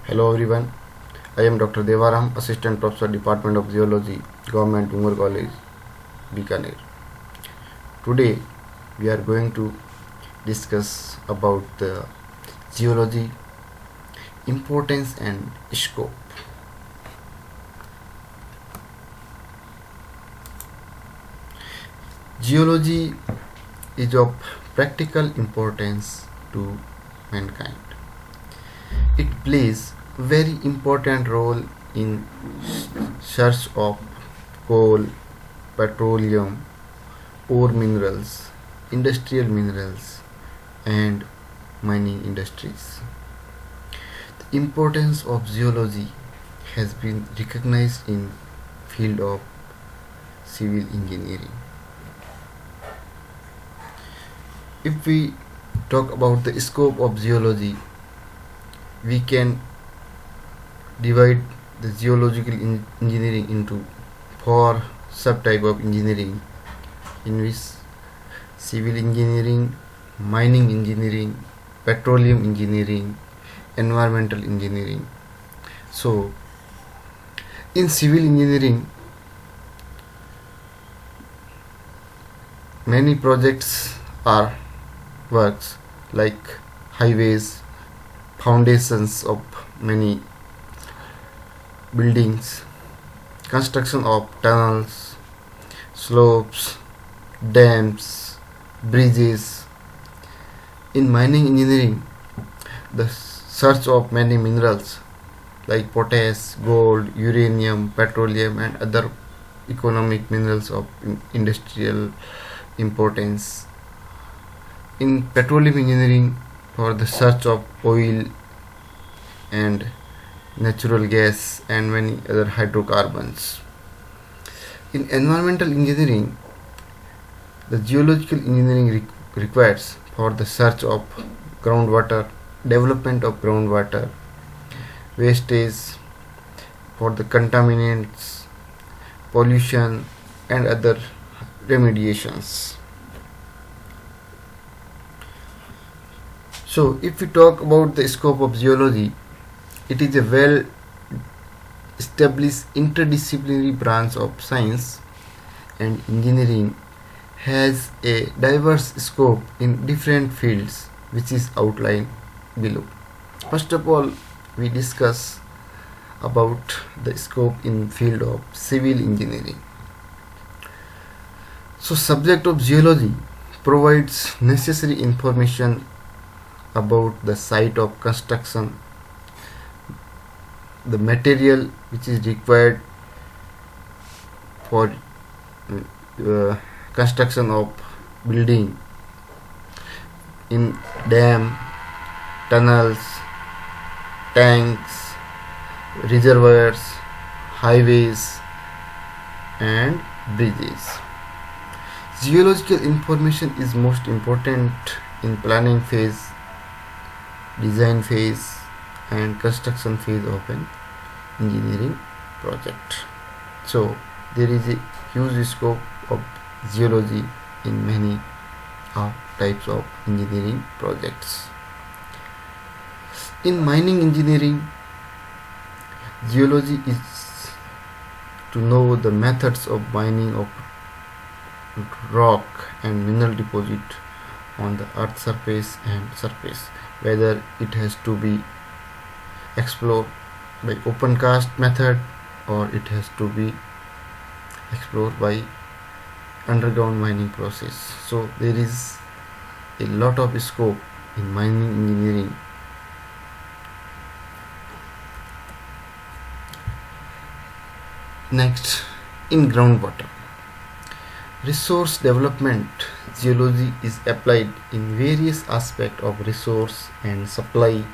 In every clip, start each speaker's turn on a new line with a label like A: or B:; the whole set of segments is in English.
A: Hello everyone, I am Dr. Devaram, Assistant Professor, Department of Geology, Government Umar College, Bikaner. Today we are going to discuss about the geology, importance and scope. Geology is of practical importance to mankind. It plays very important role in search of coal, petroleum, ore minerals, industrial minerals and mining industries. The importance of geology has been recognized in field of civil engineering. If we talk about the scope of geology, we can divide the geological engineering into four subtype of engineering, in which civil engineering, mining engineering, petroleum engineering, environmental engineering. So in civil engineering, many projects are works like highways, foundations of many buildings, construction of tunnels, slopes, dams, bridges. In mining engineering, the search of many minerals like potash, gold, uranium, petroleum and other economic minerals of industrial importance. In petroleum engineering, for the search of oil and natural gas and many other hydrocarbons. In environmental engineering, the geological engineering requires for the search of groundwater, development of groundwater, wastage, for the contaminants, pollution and other remediations. So if we talk about the scope of geology, it is a well established interdisciplinary branch of science, and engineering has a diverse scope in different fields, which is outlined below. First of all, we discuss about the scope in field of civil engineering. So subject of geology provides necessary information about the site of construction, the material which is required for construction of building in dam, tunnels, tanks, reservoirs, highways and bridges. Geological information is most important in planning phase, design phase and construction phase of an engineering project. So there is a huge scope of geology in many types of engineering projects. In mining engineering, geology is to know the methods of mining of rock and mineral deposit on the earth surface and surface, whether it has to be explored by open cast method or it has to be explored by underground mining process. So there is a lot of scope in mining engineering. Next, in groundwater, resource development geology is applied in various aspects of resource and supply,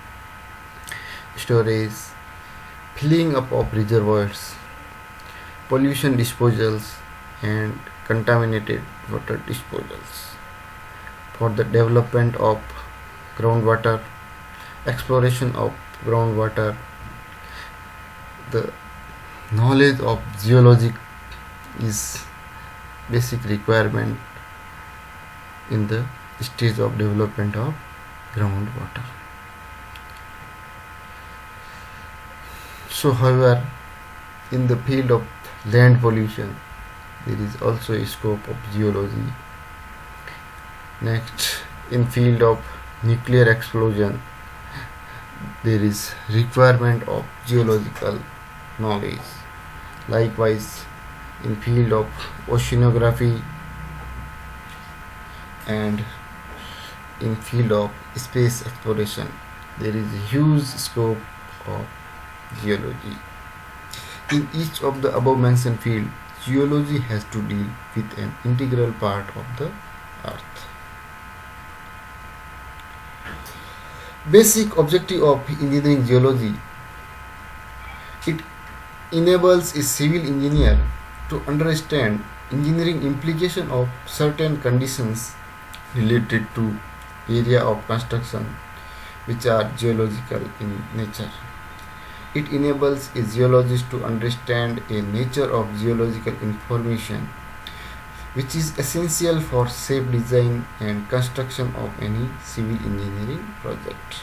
A: storage, filling up of reservoirs, pollution disposals and contaminated water disposals. For the development of groundwater, exploration of groundwater, the knowledge of geology is basic requirement in the stage of development of groundwater. So, however, in the field of land pollution, there is also a scope of geology. Next, in field of nuclear explosion, there is requirement of geological knowledge. Likewise, in field of oceanography and in field of space exploration, there is a huge scope of geology. In each of the above mentioned field, geology has to deal with an integral part of the earth. Basic objective of engineering geology: it enables a civil engineer to understand engineering implication of certain conditions related to area of construction which are geological in nature. It enables a geologist to understand a nature of geological information which is essential for safe design and construction of any civil engineering project.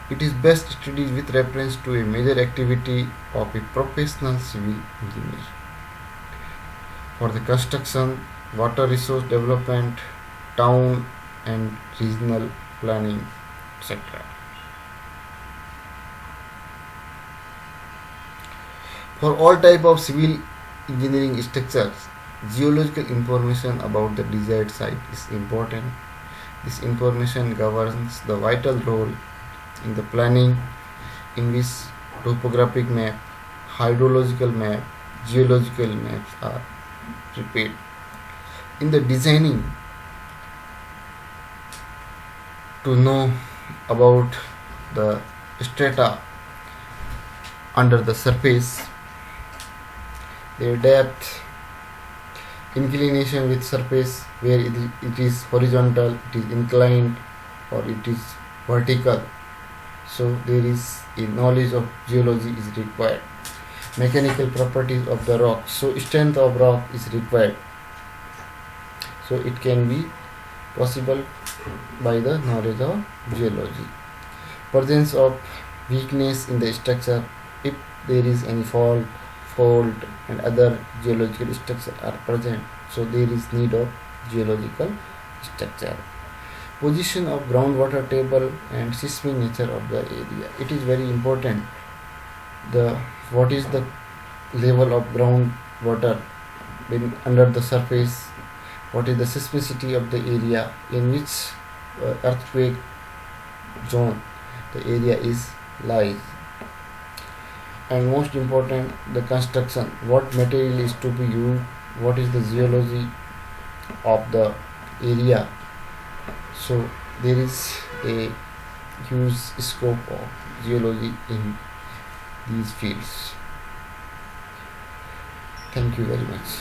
A: It is best studied with reference to a major activity of a professional civil engineer for the construction, water resource development, town and regional planning, etc. For all type of civil engineering structures, geological information about the desired site is important. This information governs the vital role in the planning, in which topographic map, hydrological map, geological maps are prepared. In the designing, to know about the strata under the surface, their depth, inclination with surface, where it is horizontal, it is inclined, or it is vertical. So there is a knowledge of geology is required. Mechanical properties of the rock, so strength of rock is required. So it can be possible by the knowledge of geology. Presence of weakness in the structure, if there is any fault and other geological structure are present, so there is need of geological structure. Position of groundwater table and seismic nature of the area, it is very important. What is the level of groundwater under the surface, what is the seismicity of the area, in which earthquake zone the area is lies, and most important, the construction, what material is to be used, what is the geology of the area. So there is a huge scope of geology in these fields. Thank you very much.